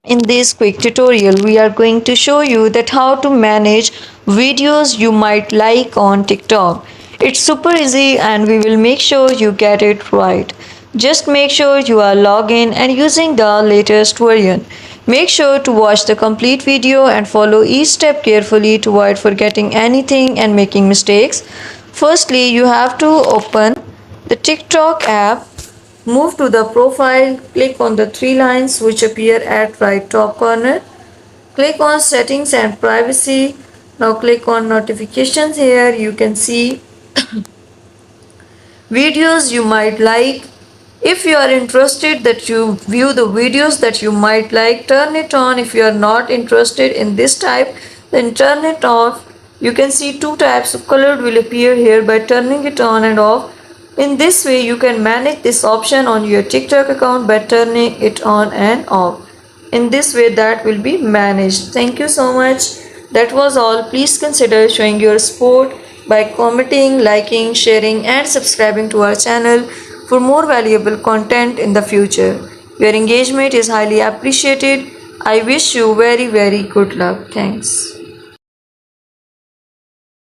In this quick tutorial, we are going to show you that how to manage videos you might like on TikTok. It's super easy and we will make sure you get it right. Just make sure you are logged in and using the latest version. Make sure to watch the complete video and follow each step carefully to avoid forgetting anything and making mistakes. Firstly, you have to open the TikTok app. Move to the profile, click on the three lines which appear at right top corner. Click on settings and privacy. Now click on notifications. Here you can see videos you might like. If you are interested that you view the videos that you might like, turn it on. If you are not interested in this type, then turn it off. You can see two types of color will appear here by turning it on and off. In this way, you can manage this option on your TikTok account by turning it on and off. In this way, that will be managed. Thank you so much. That was all. Please consider showing your support by commenting, liking, sharing, and subscribing to our channel for more valuable content in the future. Your engagement is highly appreciated. I wish you very, very good luck. Thanks.